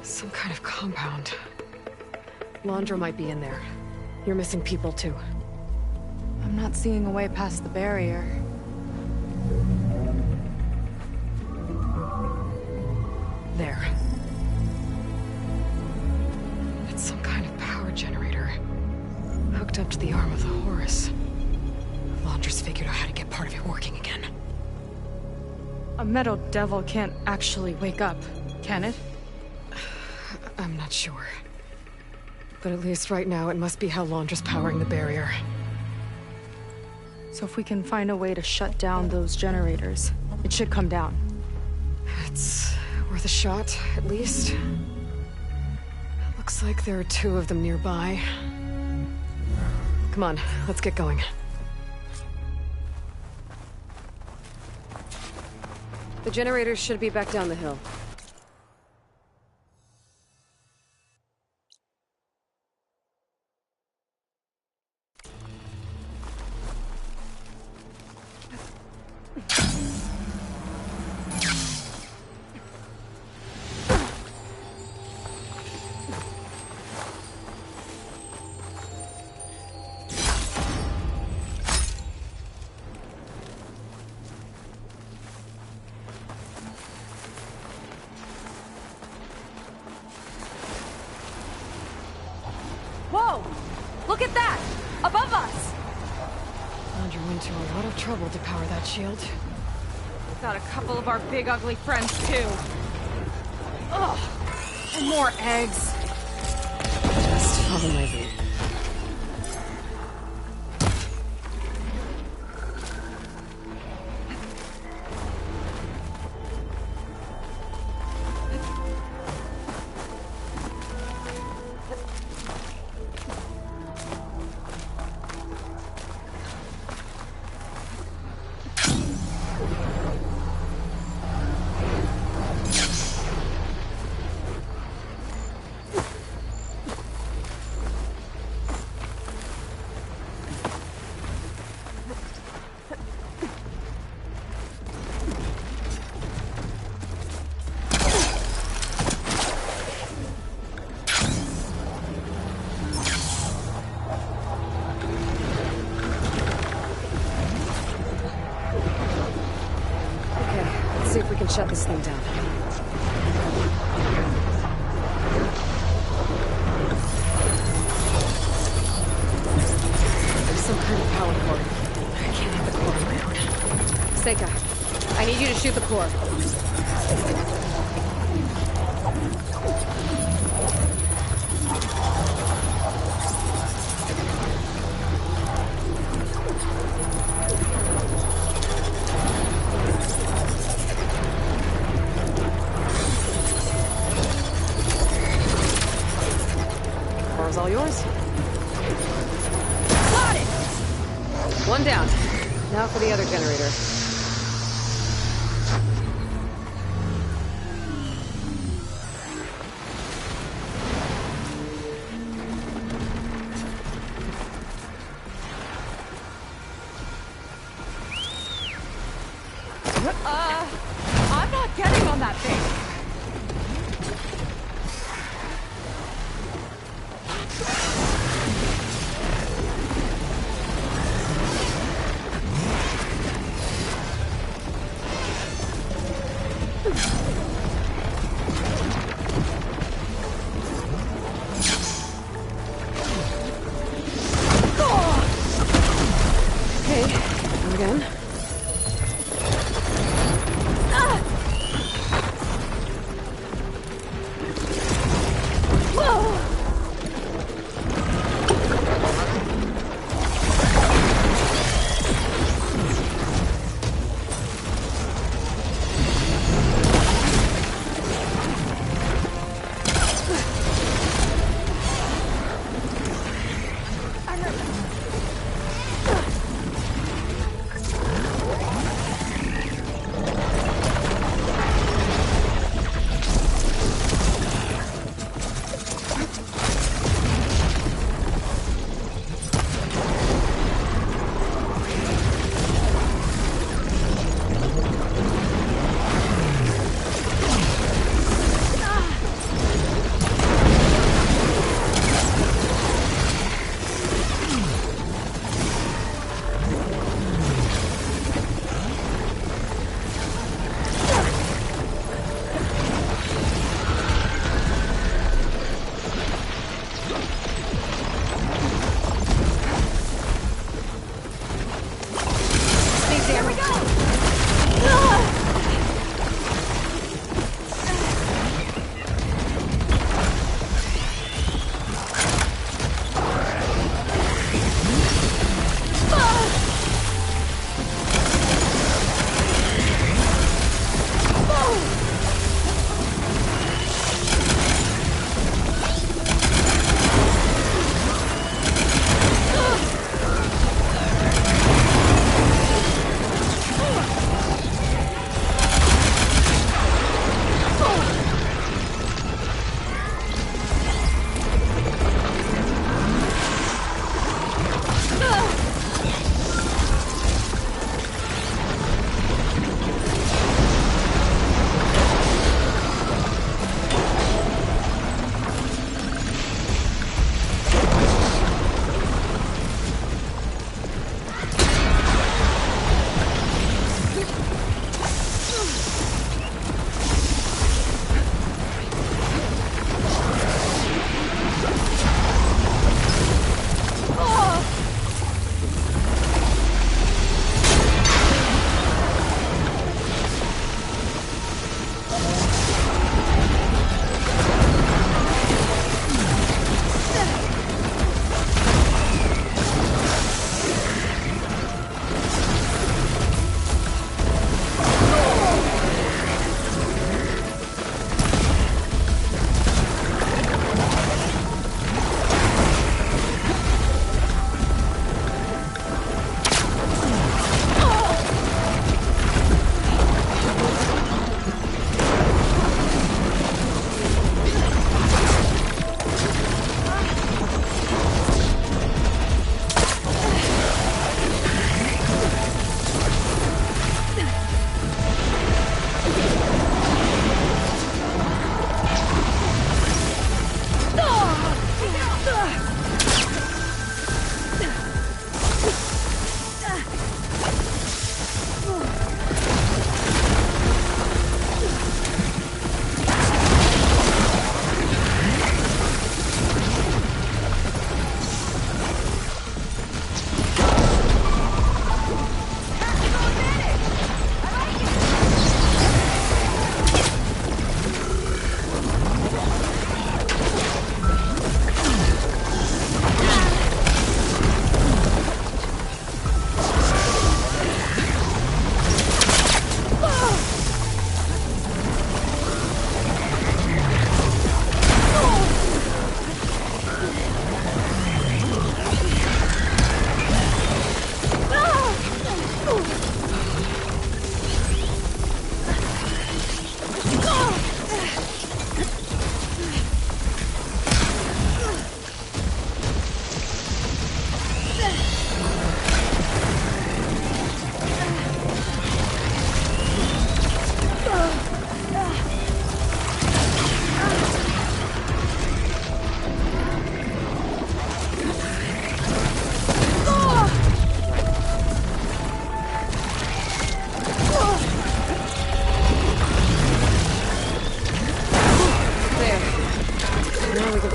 Some kind of compound. Laundra might be in there. You're missing people too. I'm not seeing a way past the barrier. There. It's some kind of power generator. Hooked up to the arm of the Horus. Laundra's figured out how to get part of it working again. A metal devil can't actually wake up, can it? I'm not sure. But at least right now, it must be how Laundra's powering the barrier. So if we can find a way to shut down those generators, it should come down. It's worth a shot, at least. Looks like there are 2 of them nearby. Come on, let's get going. The generators should be back down the hill. Whoa! Look at that! Above us! Laundra went to a lot of trouble to power that shield. Got a couple of our big ugly friends too. Ugh! And more eggs. Just follow my lead. See if we can shut this thing down. There's some kind of power cord. I can't hit the core on my own. Seika, I need you to shoot the core. All yours. Got it! One down. Now for the other generator. I'm not getting on that thing. Again.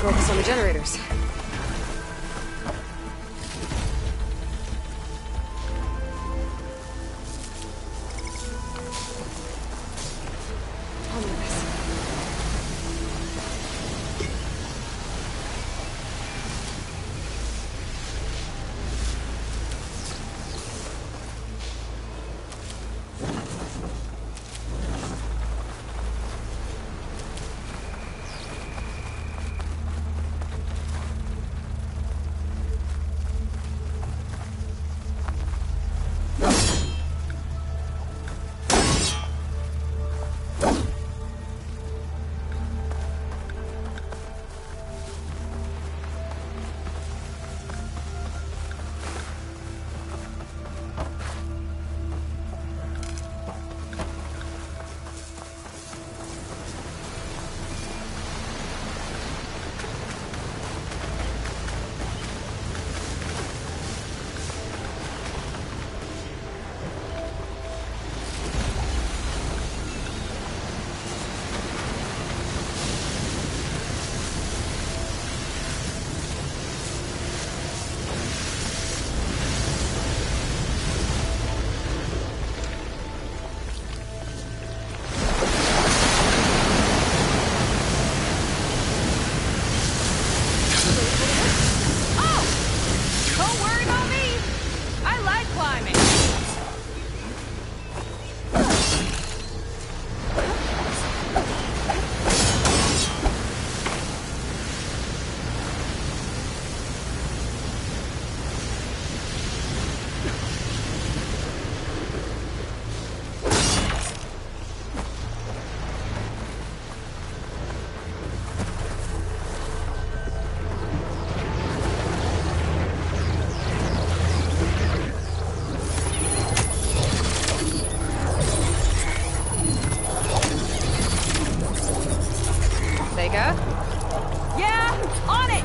focus on the generators. Tell me this. Don't worry about me! I like climbing! Vega? Yeah! On it!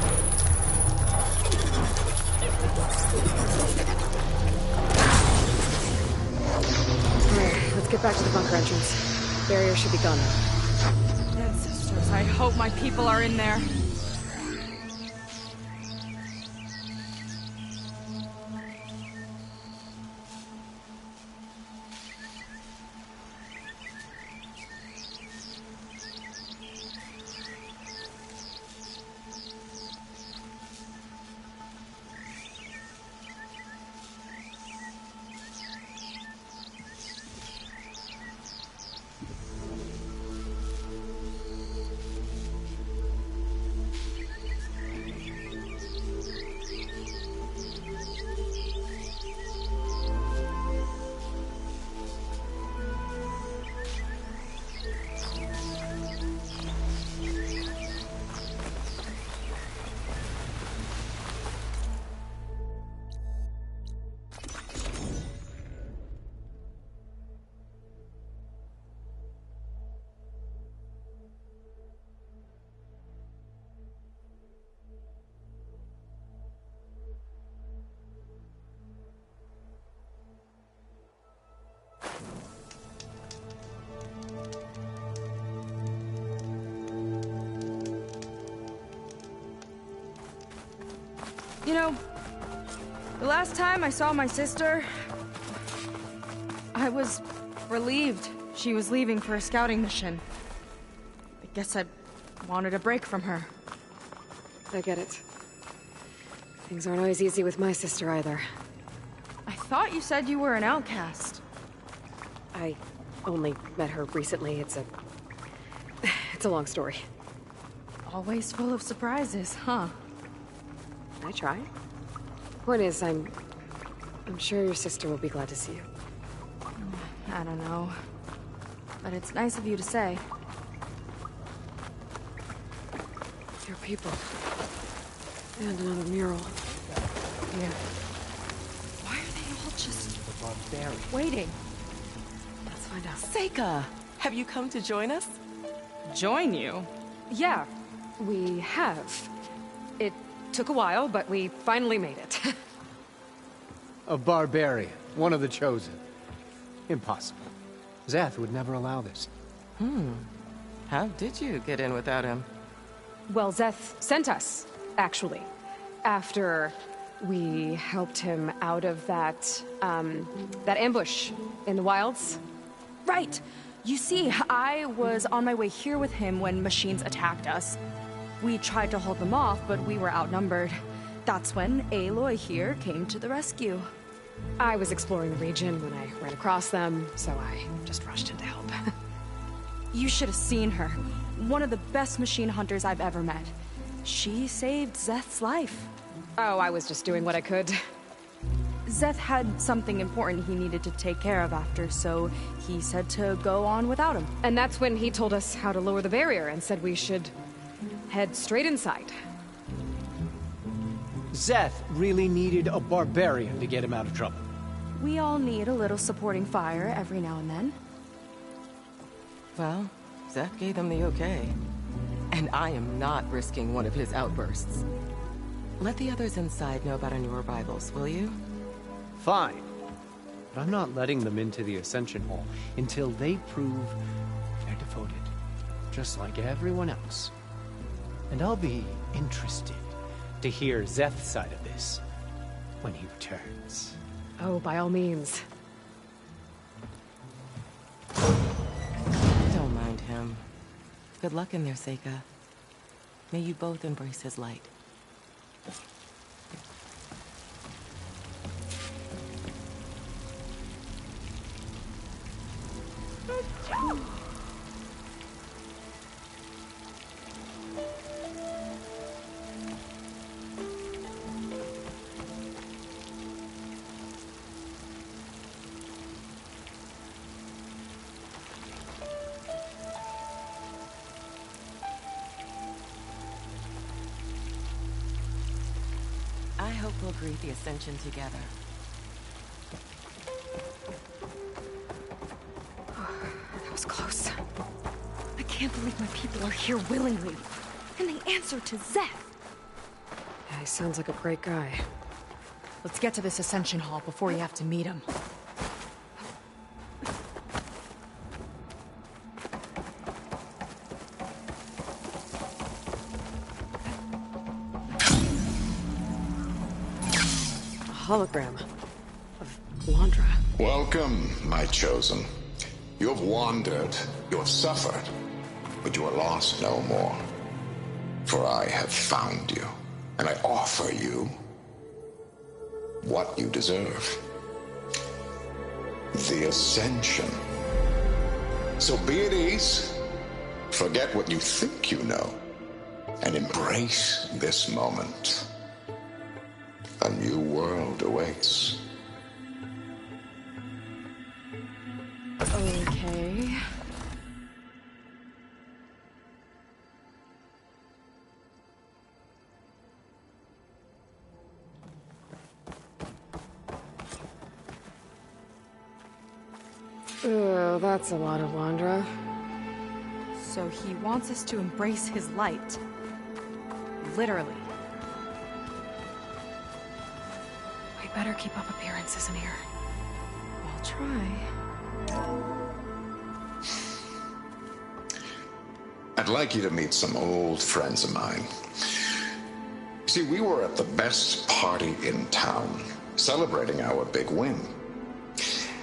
Alright, let's get back to the bunker entrance. Barrier should be gone. Dead sisters, I hope my people are in there. You know, the last time I saw my sister, I was relieved she was leaving for a scouting mission. I guess I wanted a break from her. I get it. Things aren't always easy with my sister either. I thought you said you were an outcast. I only met her recently. It's a long story. Always full of surprises, huh? I try. Point is, I'm sure your sister will be glad to see you. I don't know. But it's nice of you to say. Your people. And another mural. Yeah. Why are they all just The barbarian. waiting? Let's find out. Seika, have you come to join us? Join you? Yeah, we have. It took a while, but we finally made it. A barbarian. One of the chosen. Impossible. Zath would never allow this. How did you get in without him? Well, Zeth sent us, actually. After we helped him out of that ambush in the wilds. Right! You see, I was on my way here with him when machines attacked us. We tried to hold them off, but we were outnumbered. That's when Aloy here came to the rescue. I was exploring the region when I ran across them, so I just rushed in to help. You should have seen her. One of the best machine hunters I've ever met. She saved Zeth's life. Oh, I was just doing what I could. Zeth had something important he needed to take care of after, so he said to go on without him. And that's when he told us how to lower the barrier and said we should head straight inside. Zeth really needed a barbarian to get him out of trouble. We all need a little supporting fire every now and then. Well, Zeth gave them the okay. And I am not risking one of his outbursts. Let the others inside know about our new arrivals, will you? Fine. But I'm not letting them into the Ascension Hall until they prove they're devoted, just like everyone else. And I'll be interested to hear Zeth's side of this when he returns. Oh, by all means. Don't mind him. Good luck in there, Seika. May you both embrace his light. I hope we'll greet the Ascension together. That was close. I can't believe my people are here willingly. And they answered to Zeth. Yeah, he sounds like a great guy. Let's get to this Ascension Hall before you have to meet him. Hologram of Londra. Welcome, my chosen. You have wandered, you have suffered, but you are lost no more. For I have found you, and I offer you what you deserve. The Ascension. So be at ease, forget what you think you know, and embrace this moment. A new world awaits. Okay. That's a lot of Londra. So he wants us to embrace his light. Literally. We better keep up appearances in here. I'll try. I'd like you to meet some old friends of mine. See, we were at the best party in town, celebrating our big win.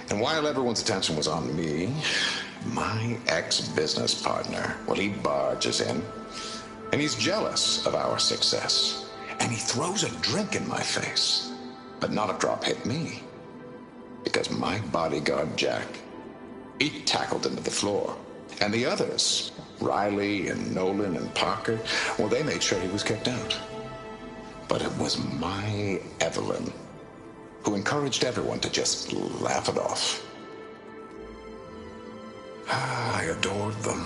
And while everyone's attention was on me, my ex-business partner, well, he barges in, and he's jealous of our success. And he throws a drink in my face, but not a drop hit me. Because my bodyguard, Jack, he tackled him to the floor. And the others, Riley and Nolan and Parker, well, they made sure he was kicked out. But it was my Evelyn who encouraged everyone to just laugh it off. I adored them.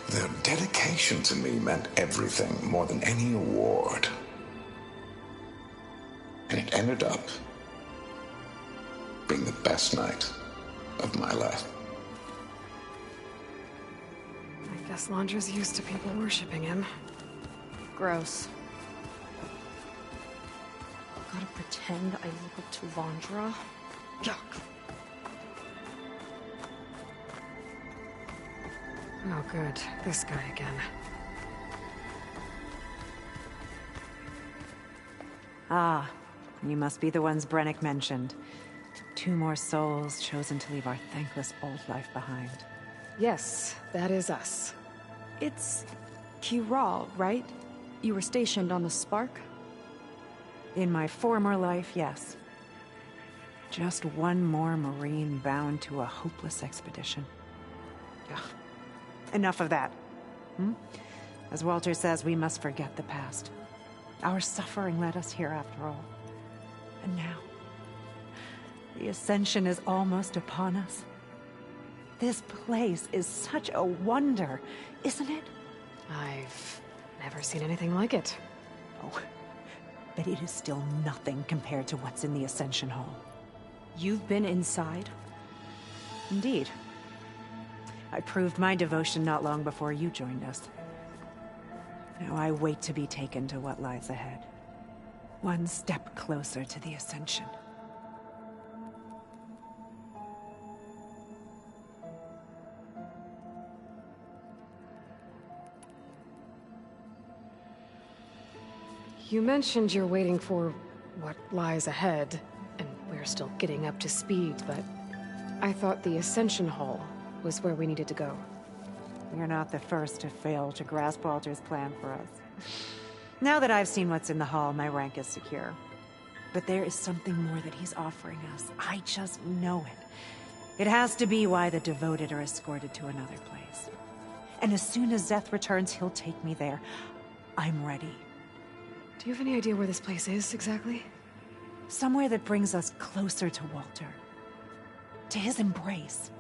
Their dedication to me meant everything, more than any award. And it ended up being the best night of my life. I guess Londra's used to people worshipping him. Gross. Gotta pretend I look up to Londra. Yuck. Oh, good. This guy again. Ah, you must be the ones Brennick mentioned. 2 more souls chosen to leave our thankless old life behind. Yes, that is us. It's Kiral, right? You were stationed on the Spark? In my former life, yes. Just one more Marine bound to a hopeless expedition. Ugh. Enough of that. As Walter says, we must forget the past. Our suffering led us here after all. And now, the Ascension is almost upon us. This place is such a wonder, isn't it? I've never seen anything like it. Oh, but it is still nothing compared to what's in the Ascension Hall. You've been inside? Indeed. I proved my devotion not long before you joined us. Now I wait to be taken to what lies ahead. One step closer to the Ascension. You mentioned you're waiting for what lies ahead, and we're still getting up to speed, but I thought the Ascension Hall was where we needed to go. You're not the first to fail to grasp Walter's plan for us. Now that I've seen what's in the hall, my rank is secure. But there is something more that he's offering us. I just know it. It has to be why the devoted are escorted to another place. And as soon as Szeth returns, he'll take me there. I'm ready. Do you have any idea where this place is, exactly? Somewhere that brings us closer to Walter. To his embrace.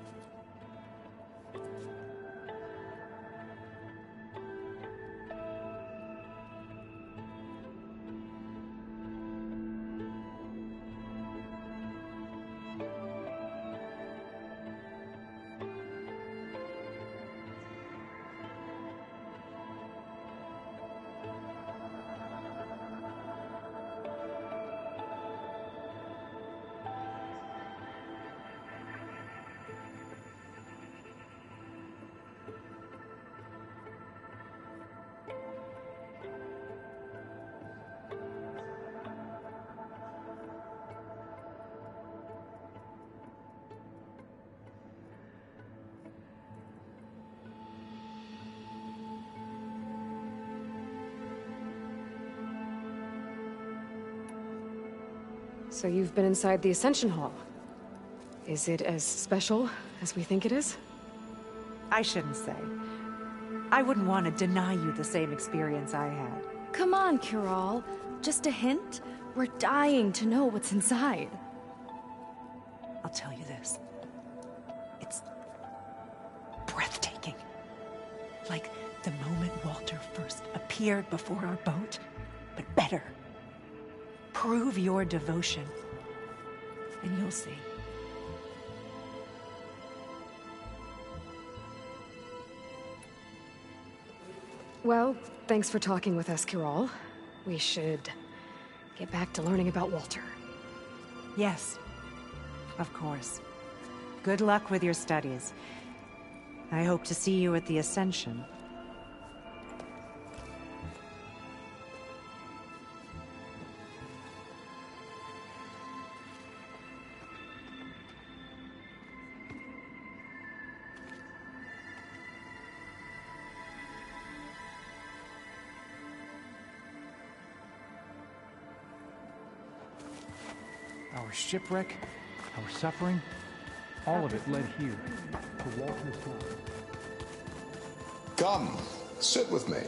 So you've been inside the Ascension Hall. Is it as special as we think it is? I shouldn't say. I wouldn't want to deny you the same experience I had. Come on, Kiral. Just a hint? We're dying to know what's inside. I'll tell you this. It's breathtaking. Like the moment Walter first appeared before our boat, but better. Prove your devotion, and you'll see. Well, thanks for talking with us, Kiral. We should get back to learning about Walter. Yes, of course. Good luck with your studies. I hope to see you at the Ascension. Our shipwreck, our suffering, all of it led here, to Walter's home. Come, sit with me.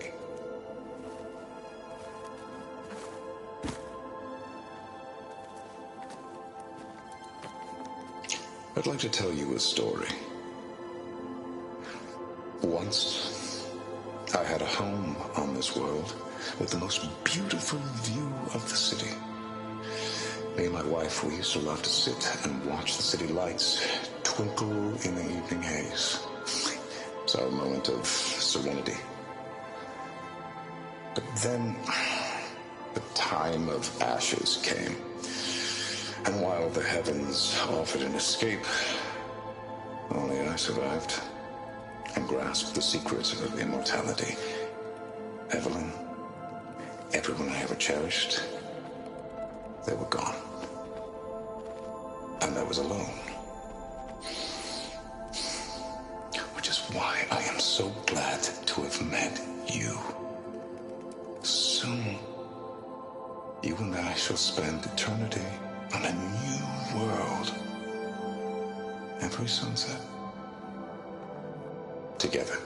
I'd like to tell you a story. Once, I had a home on this world with the most beautiful view of the city. Me and my wife, we used to love to sit and watch the city lights twinkle in the evening haze. It's our moment of serenity. But then, the time of ashes came. And while the heavens offered an escape, only I survived and grasped the secrets of immortality. Evelyn, everyone I ever cherished, they were gone. And I was alone. Which is why I am so glad to have met you. Soon, you and I shall spend eternity on a new world. Every sunset. Together.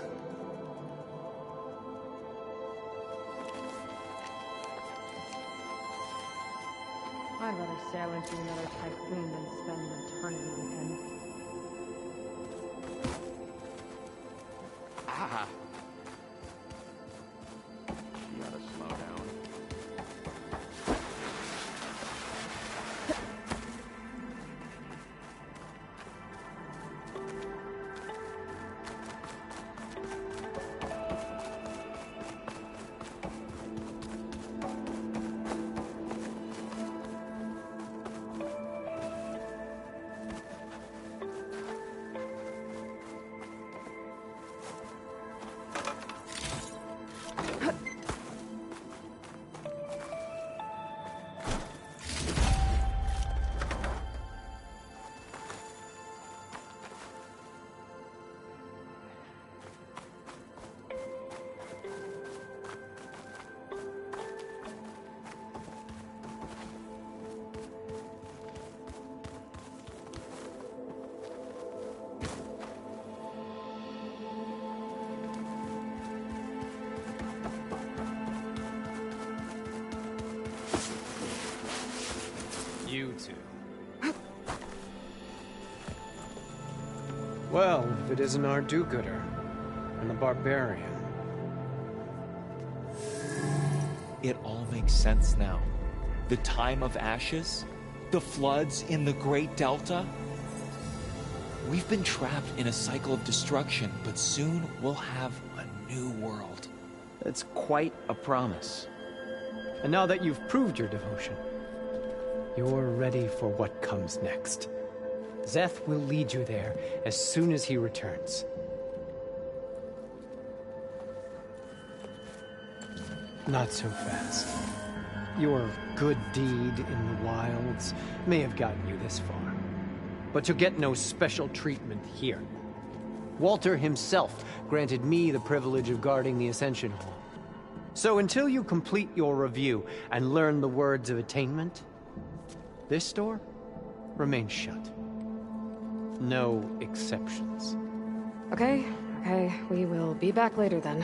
I'd rather sail into another typhoon than spend eternity with him. Ah! You gotta slow down. You two. Well, if it isn't our do-gooder and the barbarian. It all makes sense now. The time of ashes, the floods in the Great Delta. We've been trapped in a cycle of destruction, but soon we'll have a new world. That's quite a promise. And now that you've proved your devotion, you're ready for what comes next. Szeth will lead you there as soon as he returns. Not so fast. Your good deed in the wilds may have gotten you this far, but you'll get no special treatment here. Walter himself granted me the privilege of guarding the Ascension Hall. So until you complete your review and learn the words of attainment, this door remains shut. No exceptions. Okay, we will be back later then.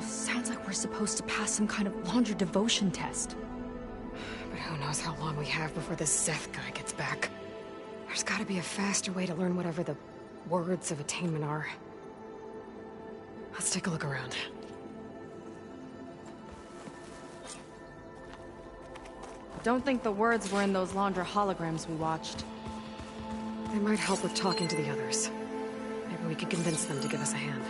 Sounds like we're supposed to pass some kind of Laundra devotion test. But who knows how long we have before this Szeth guy gets back. There's gotta be a faster way to learn whatever the words of attainment are. Let's take a look around. Don't think the words were in those Laundra holograms we watched. They might help with talking to the others. Maybe we could convince them to give us a hand.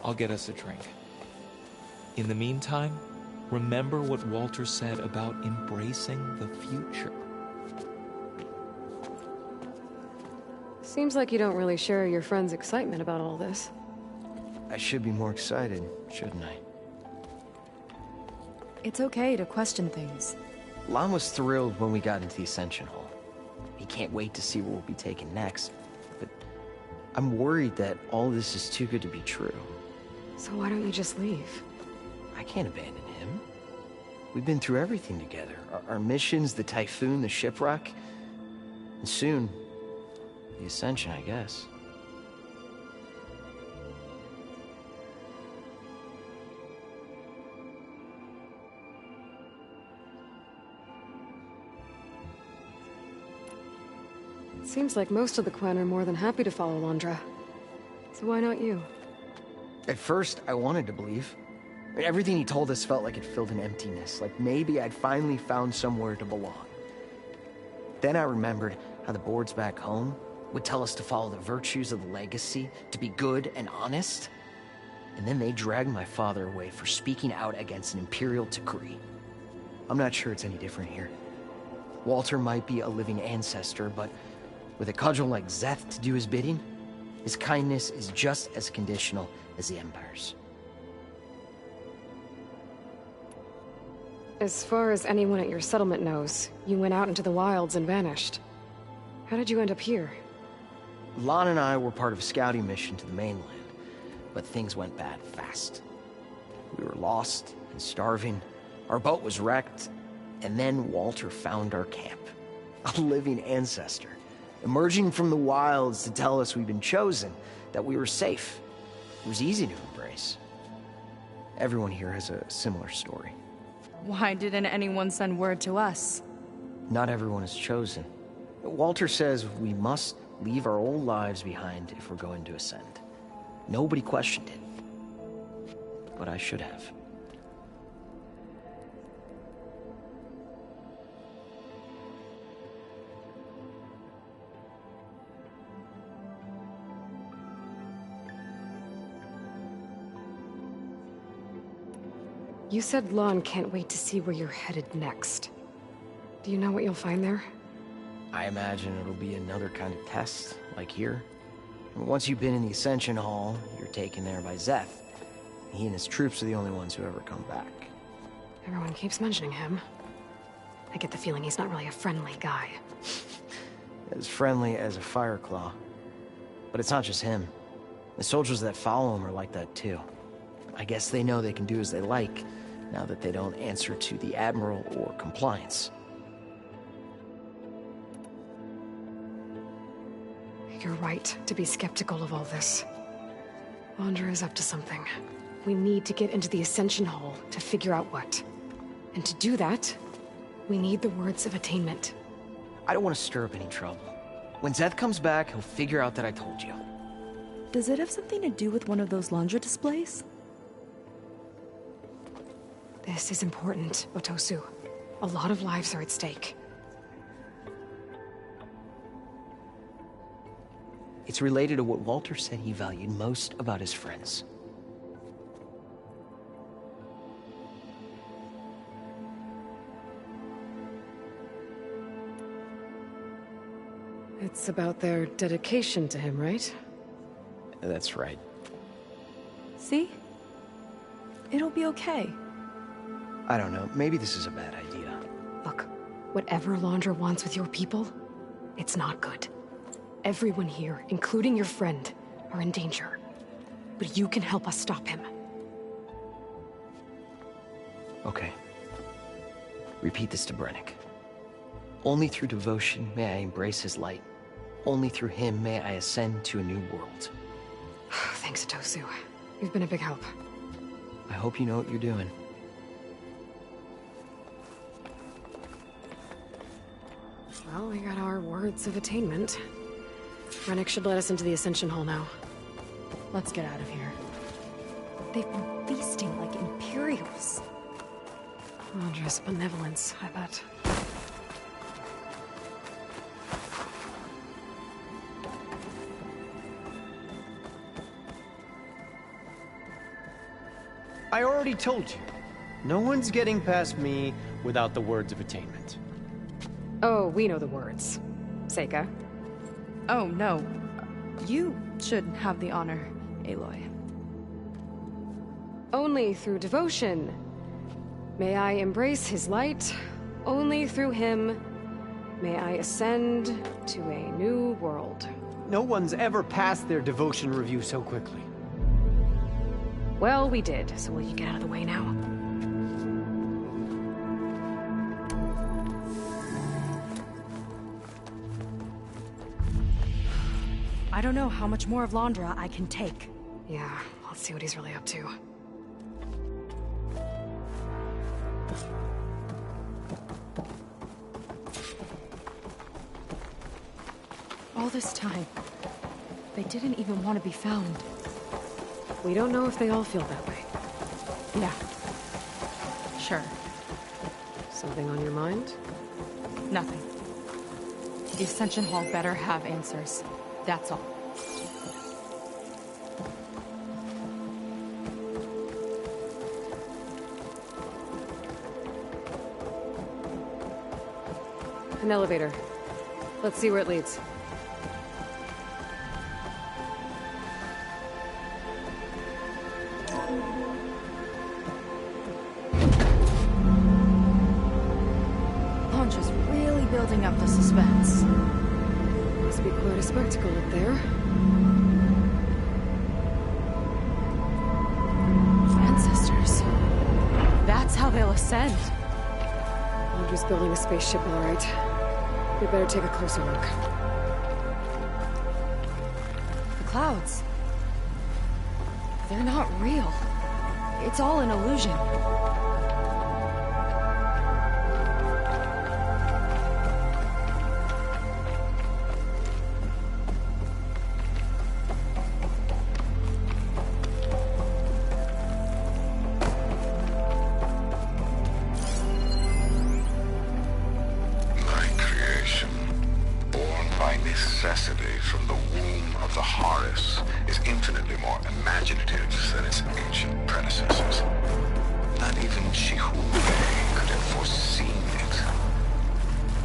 I'll get us a drink. In the meantime, remember what Walter said about embracing the future. Seems like you don't really share your friend's excitement about all this. I should be more excited, shouldn't I? It's okay to question things. Lon was thrilled when we got into the Ascension Hall. He can't wait to see what we'll be taking next. But I'm worried that all this is too good to be true. So why don't you just leave? I can't abandon him. We've been through everything together. Our missions, the Typhoon, the shipwreck. And soon, the Ascension, I guess. It seems like most of the Quen are more than happy to follow Laundra. So why not you? At first, I wanted to believe. Everything he told us felt like it filled an emptiness, like maybe I'd finally found somewhere to belong. Then I remembered how the boards back home would tell us to follow the virtues of the legacy, to be good and honest. And then they dragged my father away for speaking out against an imperial decree. I'm not sure it's any different here. Walter might be a living ancestor, but with a cudgel like Szeth to do his bidding, his kindness is just as conditional as the Empire's. As far as anyone at your settlement knows, you went out into the wilds and vanished. How did you end up here? Lon and I were part of a scouting mission to the mainland, but things went bad fast. We were lost and starving, our boat was wrecked, and then Walter found our camp. A living ancestor, emerging from the wilds to tell us we'd been chosen, that we were safe. It was easy to embrace. Everyone here has a similar story. Why didn't anyone send word to us? Not everyone is chosen. Walter says we must leave our old lives behind if we're going to ascend. Nobody questioned it. But I should have. You said Lon can't wait to see where you're headed next. Do you know what you'll find there? I imagine it'll be another kind of test, like here. Once you've been in the Ascension Hall, you're taken there by Szeth. He and his troops are the only ones who ever come back. Everyone keeps mentioning him. I get the feeling he's not really a friendly guy. As friendly as a Fireclaw. But it's not just him. The soldiers that follow him are like that too. I guess they know they can do as they like, now that they don't answer to the Admiral or Compliance. You're right to be skeptical of all this. Londra is up to something. We need to get into the Ascension Hall to figure out what. And to do that, we need the words of attainment. I don't want to stir up any trouble. When Szeth comes back, he'll figure out that I told you. Does it have something to do with one of those Londra displays? This is important, Otosu. A lot of lives are at stake. It's related to what Walter said he valued most about his friends. It's about their dedication to him, right? That's right. See? It'll be okay. I don't know, maybe this is a bad idea. Look, whatever Londra wants with your people, it's not good. Everyone here, including your friend, are in danger. But you can help us stop him. Okay. Repeat this to Brennick. Only through devotion may I embrace his light. Only through him may I ascend to a new world. Thanks, Otosu. You've been a big help. I hope you know what you're doing. Well, we got our words of attainment. Brennick should let us into the Ascension Hall now. Let's get out of here. They've been feasting like Imperials. Londra's benevolence, I bet. I already told you. No one's getting past me without the words of attainment. Oh, we know the words. Seika. Oh, no. You should have the honor, Aloy. Only through devotion may I embrace his light. Only through him may I ascend to a new world. No one's ever passed their devotion review so quickly. Well, we did, so will you get out of the way now? I don't know how much more of Londra I can take. Yeah, let's see what he's really up to. All this time, they didn't even want to be found. We don't know if they all feel that way. Yeah. Sure. Something on your mind? Nothing. The Ascension Hall better have answers. That's all. An elevator. Let's see where it leads. Launch is really building up the suspense. Must be quite a spectacle up there. Ancestors. That's how they'll ascend. Launcher's building a spaceship, all right. We better take a closer look. The clouds. They're not real. It's all an illusion. Necessity from the womb of the Horus is infinitely more imaginative than its ancient predecessors. Not even Chihu could have foreseen it.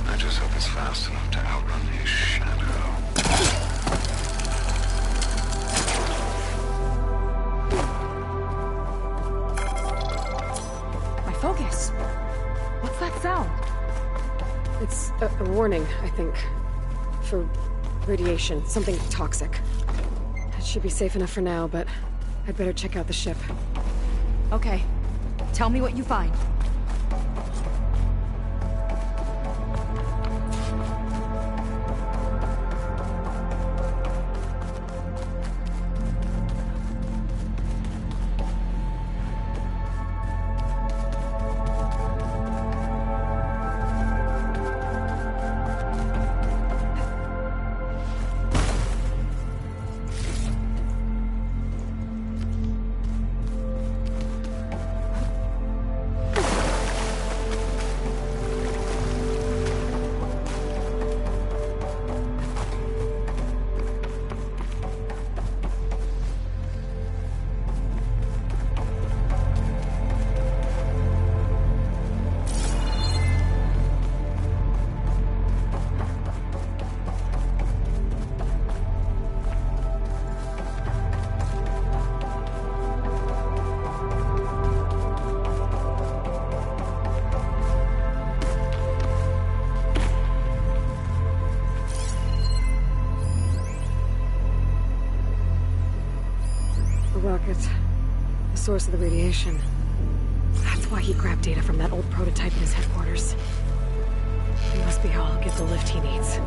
I just hope it's fast enough to outrun his shadow. My focus. What's that sound? It's a warning, I think. For radiation, something toxic. It should be safe enough for now, but I'd better check out the ship. Okay. Tell me what you find. The source of the radiation. That's why he grabbed data from that old prototype in his headquarters. It must be how he'll get the lift he needs.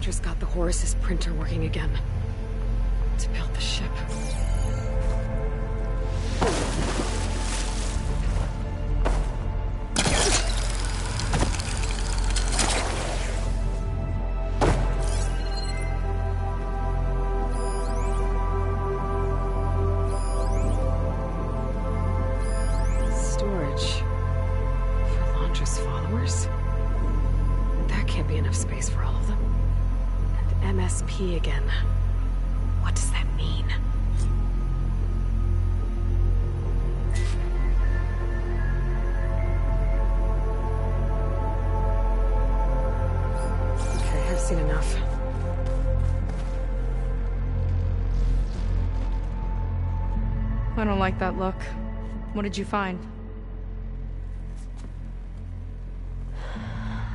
Londra's got the Horus's printer working again. To build the ship. Storage. For Londra's followers? That can't be enough space for all of them. And MSP again. What does that mean? Okay, I've seen enough. I don't like that look. What did you find?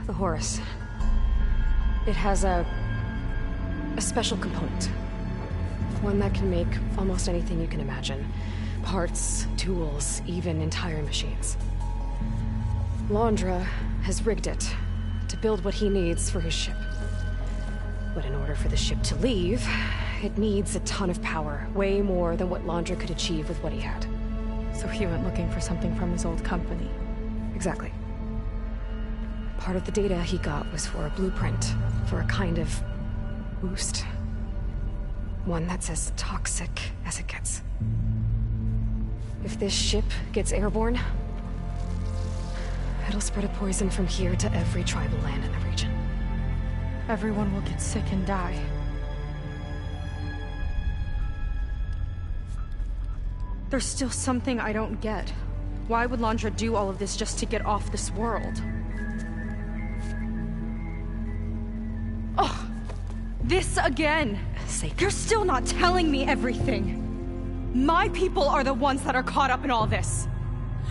The Horus. It has a special component. One that can make almost anything you can imagine. Parts, tools, even entire machines. Londra has rigged it to build what he needs for his ship. But in order for the ship to leave, it needs a ton of power, way more than what Londra could achieve with what he had. So he went looking for something from his old company. Exactly. Part of the data he got was for a blueprint, for a kind of boost. One that's as toxic as it gets. If this ship gets airborne, it'll spread a poison from here to every tribal land in the region. Everyone will get sick and die. There's still something I don't get. Why would Londra do all of this just to get off this world? Oh, this again! You're still not telling me everything! My people are the ones that are caught up in all this!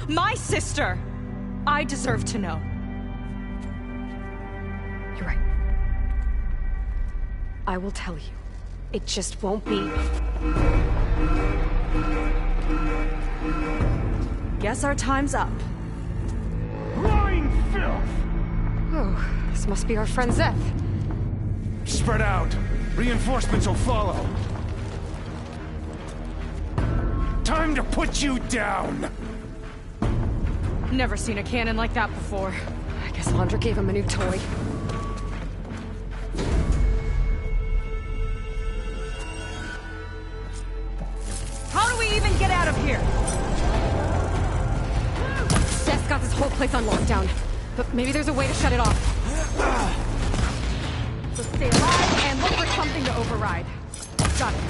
My sister! I deserve to know. You're right. I will tell you. It just won't be... Guess our time's up. Lying filth! Oh, this must be our friend Zeth. Spread out. Reinforcements will follow. Time to put you down! Never seen a cannon like that before. I guess Londra gave him a new toy. How do we even get out of here? Zeth's got this whole place on lockdown. But maybe there's a way to shut it off. So stay alive and look for something to override. Got it.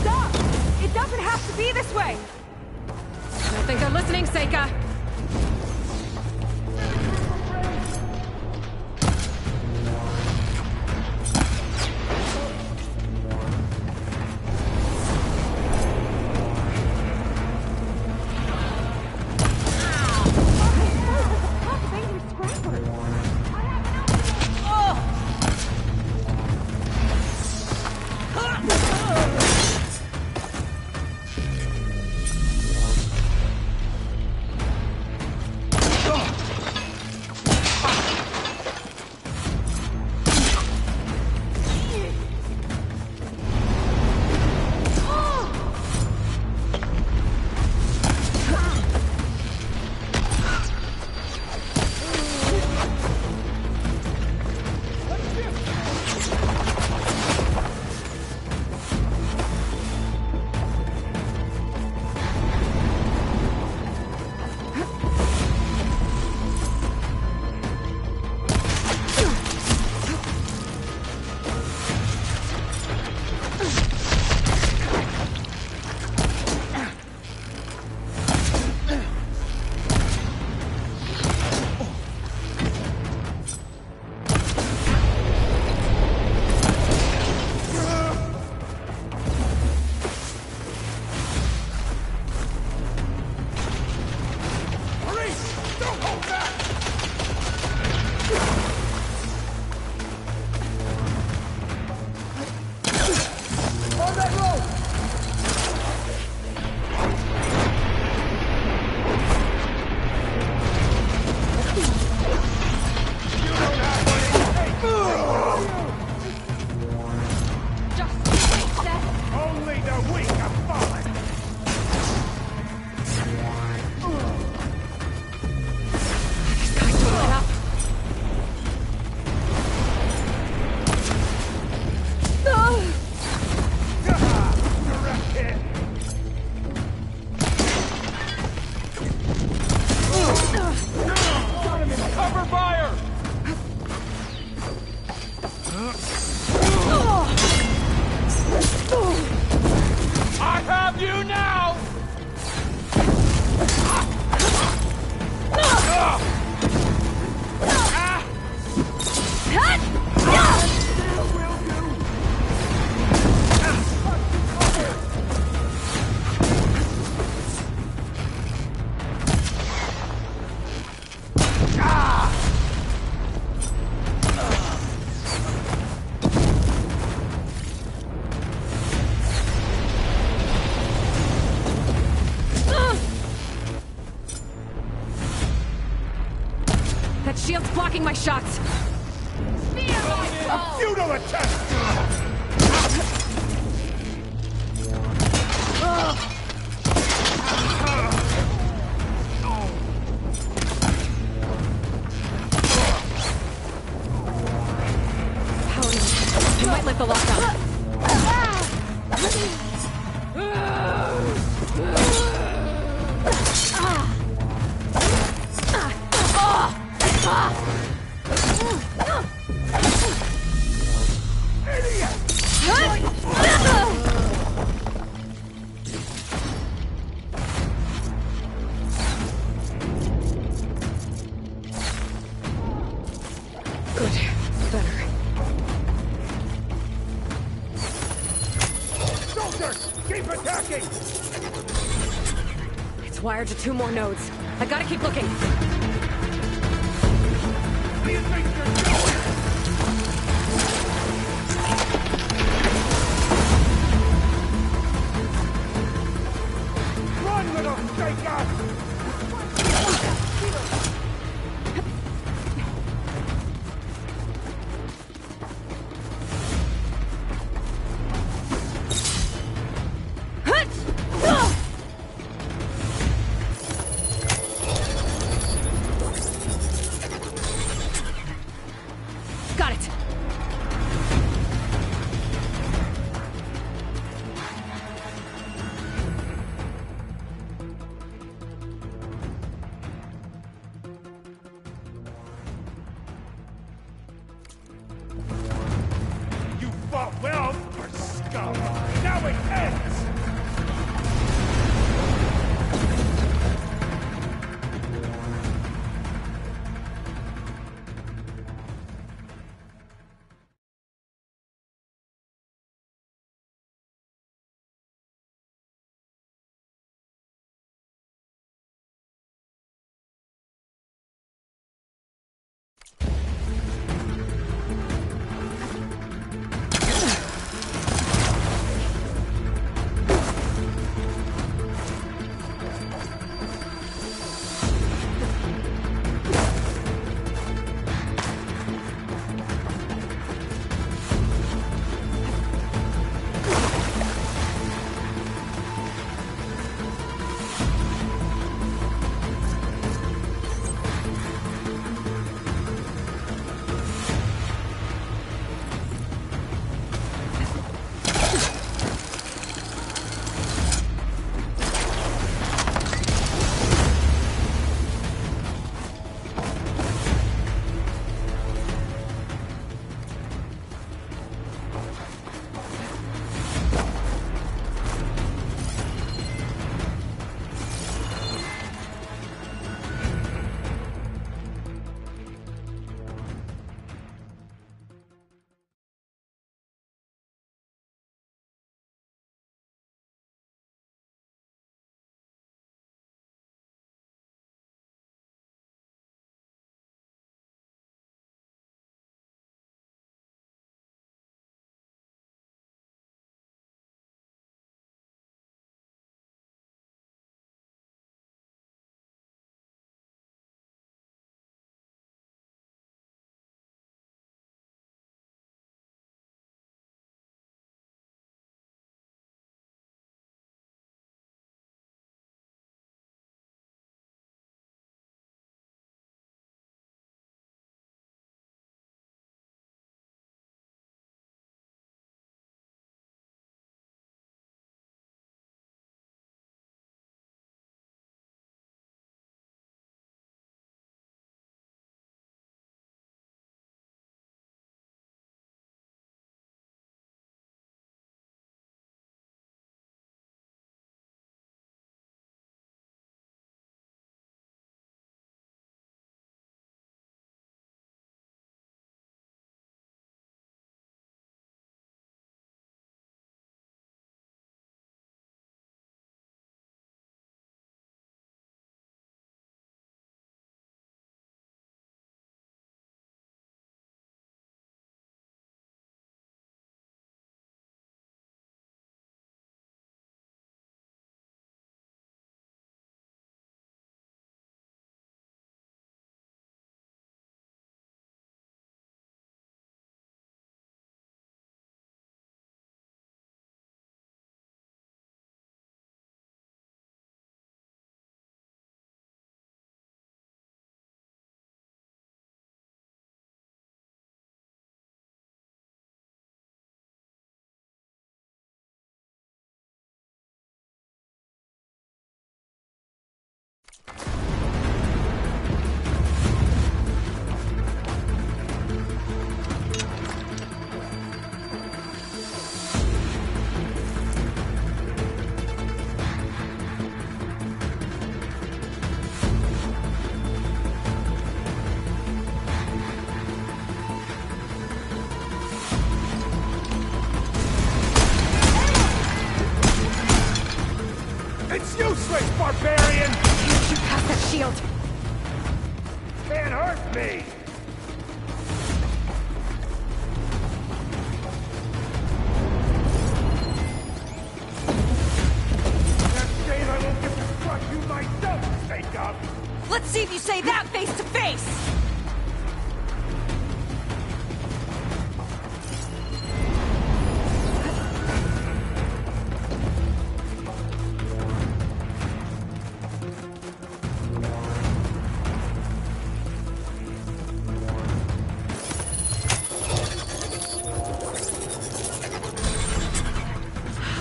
Stop! It doesn't have to be this way! I don't think they're listening, Seika. blocking my shots! A futile attempt! You might lift the lockdown. Good. Better. Soldiers, keep attacking! It's wired to 2 more nodes. I gotta keep looking. Where do you think you're going? Run, little shaker! Got it! Useless, barbarian! Shoot past that shield! Can't hurt me! Next game I won't get to crush you myself, take up! Let's see if you say that face to face!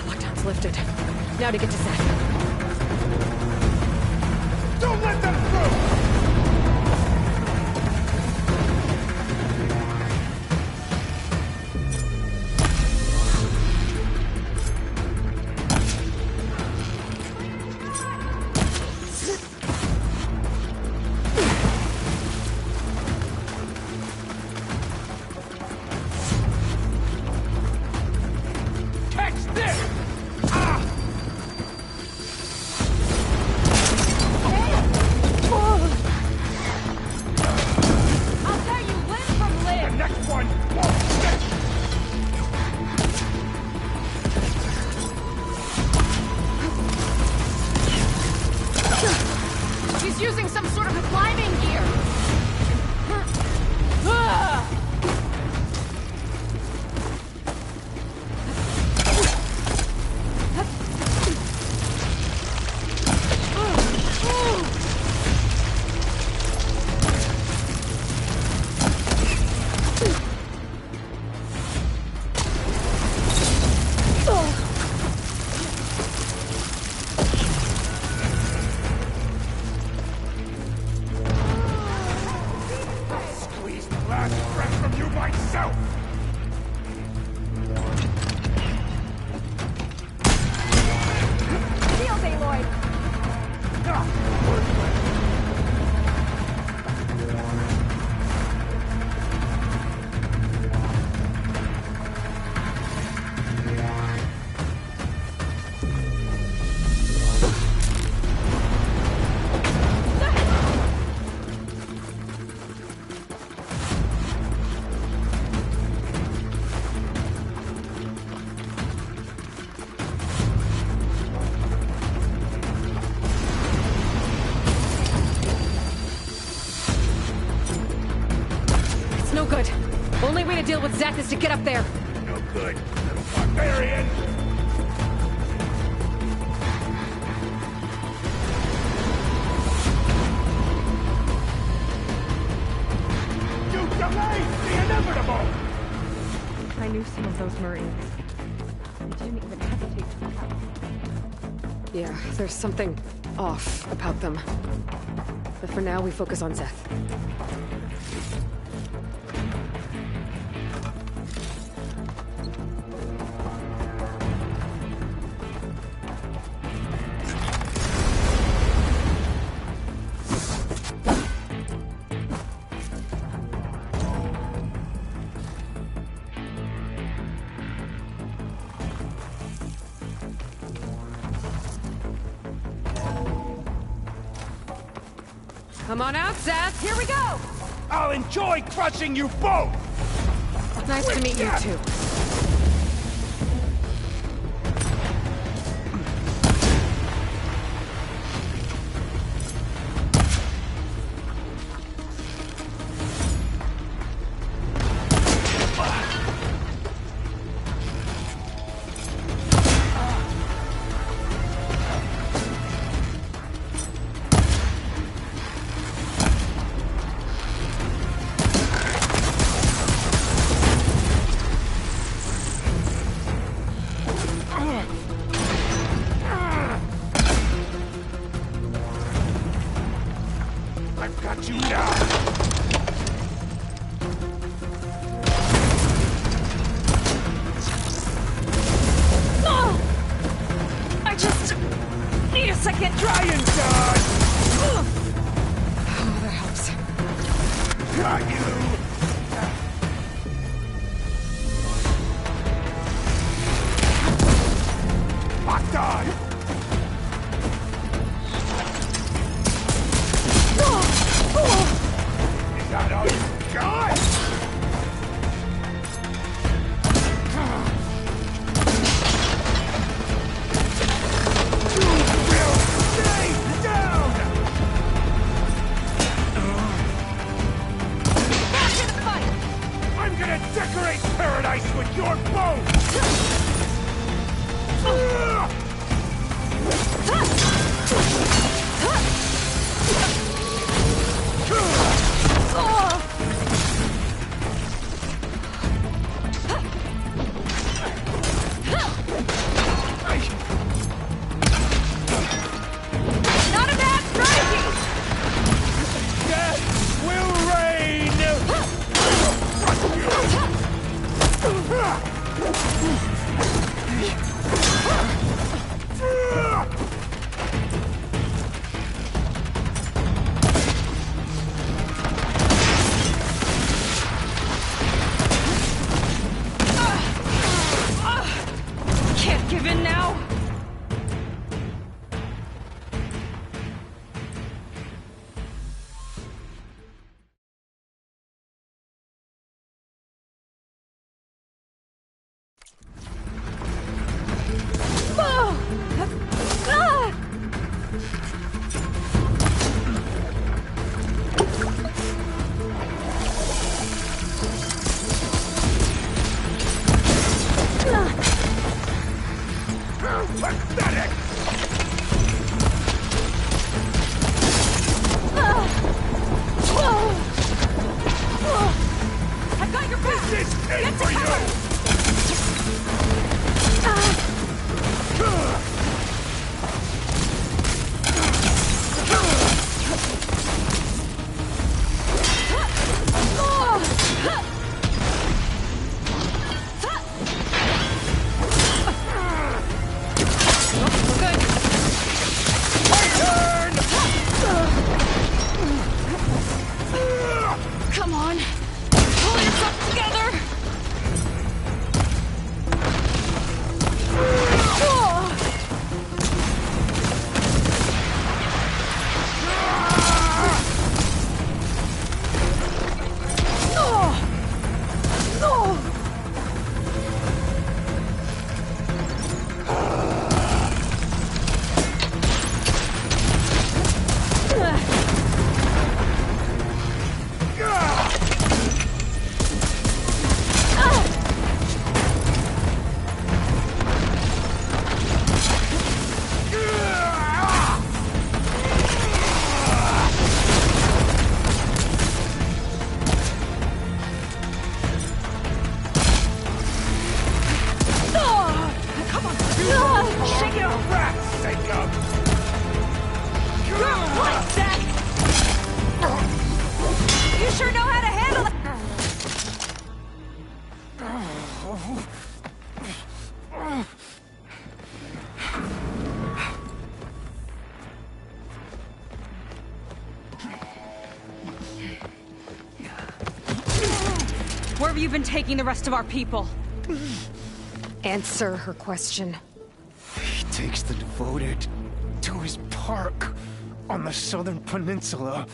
Lockdown's lifted. Now to get to Zeth. Don't let them through! Catch this! I'll tell you limb from The limb! next one won't stick! She's using some sort of climbing gear! Squeeze the last breath from you myself! Shield, Aloy! It's no good. Only way to deal with Zeth is to get up there. No good, little barbarian! You delayed the inevitable! I knew some of those Marines. They didn't even hesitate to attack. Yeah, there's something off about them. But for now, we focus on Zeth. Come on out, Zeth! Here we go! I'll enjoy crushing you both! Nice to meet you, too. I've got you now! I just need a second. Try and dodge! Oh, that helps. Got you! Locked on! have you been taking the rest of our people? Answer her question. He takes the devoted to his park on the southern peninsula.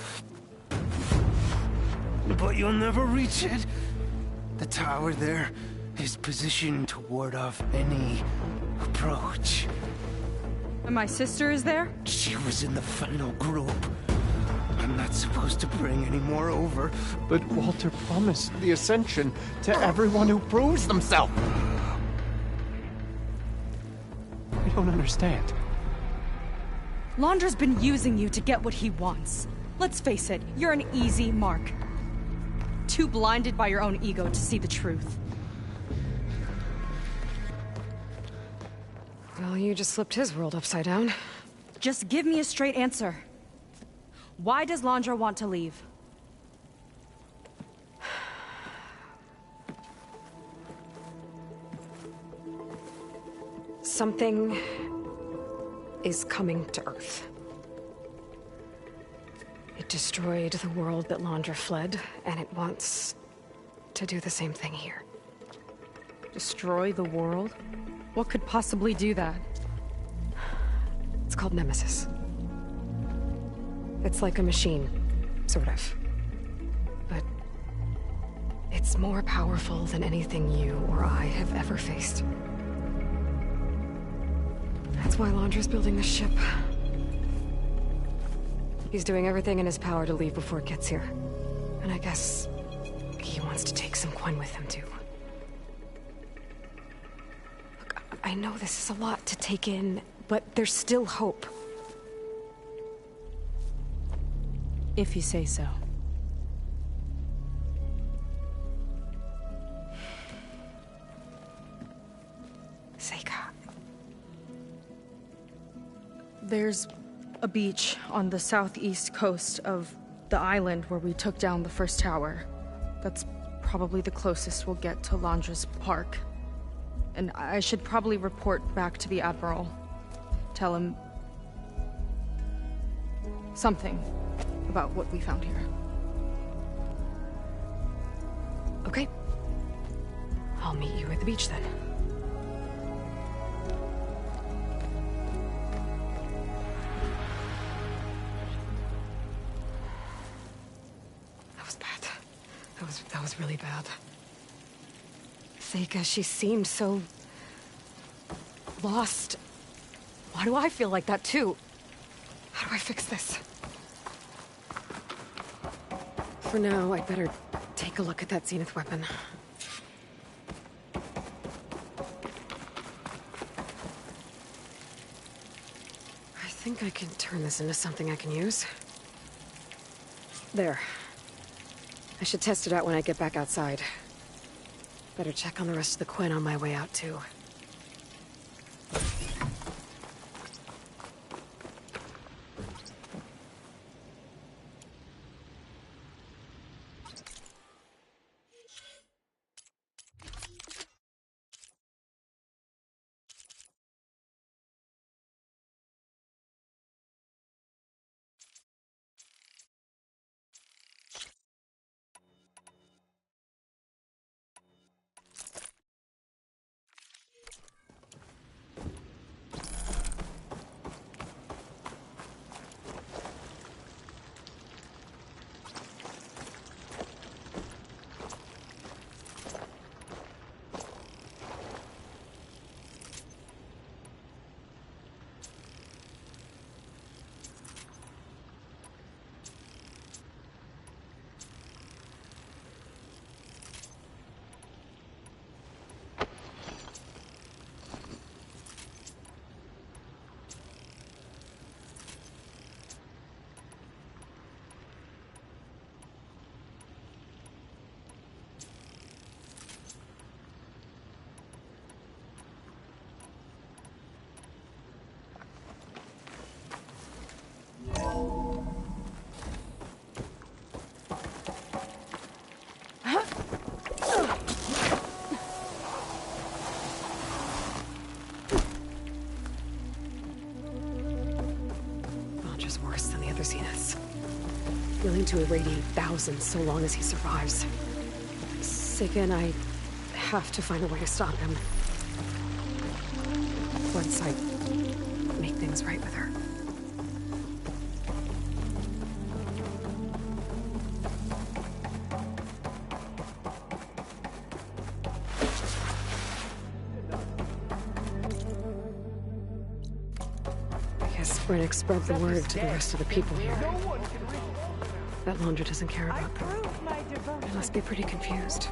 But you'll never reach it. The tower there is positioned to ward off any approach. And my sister is there? She was in the final group. I'm not supposed to bring any more over. But Walter promised the Ascension to everyone who proves themselves. I don't understand. Londra's been using you to get what he wants. Let's face it, you're an easy mark. Too blinded by your own ego to see the truth. Well, you just flipped his world upside down. Just give me a straight answer. Why does Londra want to leave? Something is coming to Earth. It destroyed the world that Londra fled, and it wants to do the same thing here. Destroy the world? What could possibly do that? It's called Nemesis. It's like a machine, sort of. But it's more powerful than anything you or I have ever faced. That's why Londra's building this ship. He's doing everything in his power to leave before it gets here. And I guess he wants to take some Quen with him, too. Look, I know this is a lot to take in, but there's still hope. If you say so. Seika. There's a beach on the southeast coast of the island where we took down the first tower. That's probably the closest we'll get to Londra's park. And I should probably report back to the Admiral. Tell him something about what we found here. Okay. I'll meet you at the beach then. That was bad. That was really bad. Seika, she seemed so lost. Why do I feel like that too? How do I fix this? For now, I'd better take a look at that Zenith weapon. I think I can turn this into something I can use. There. I should test it out when I get back outside. Better check on the rest of the Quen on my way out, too. Willing to irradiate thousands so long as he survives. Seika and I have to find a way to stop him. Once I make things right with her. I guess Brennick spread the word to the rest of the people here. That Laundra doesn't care about them. They must be pretty confused.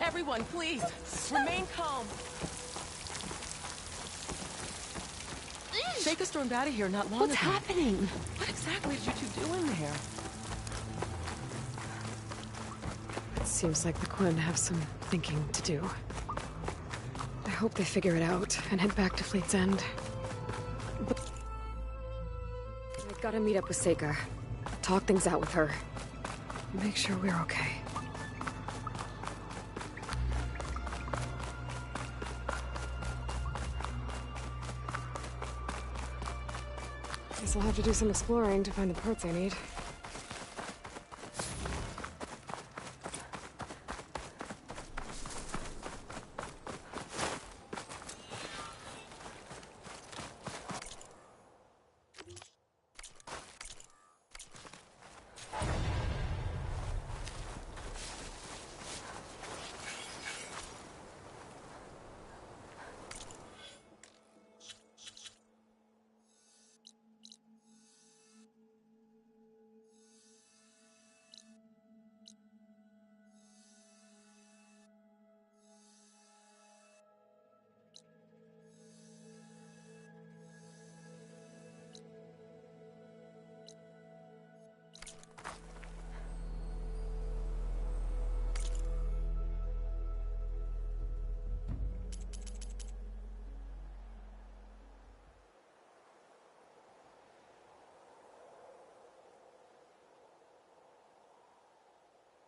Everyone, please, remain calm. Seika stormed out of here not long ago. What's happening? What exactly did you two do in there? It seems like the Quen have some thinking to do. I hope they figure it out and head back to Fleet's End. But I gotta meet up with Seika. Talk things out with her. Make sure we're okay. Guess I'll have to do some exploring to find the parts I need.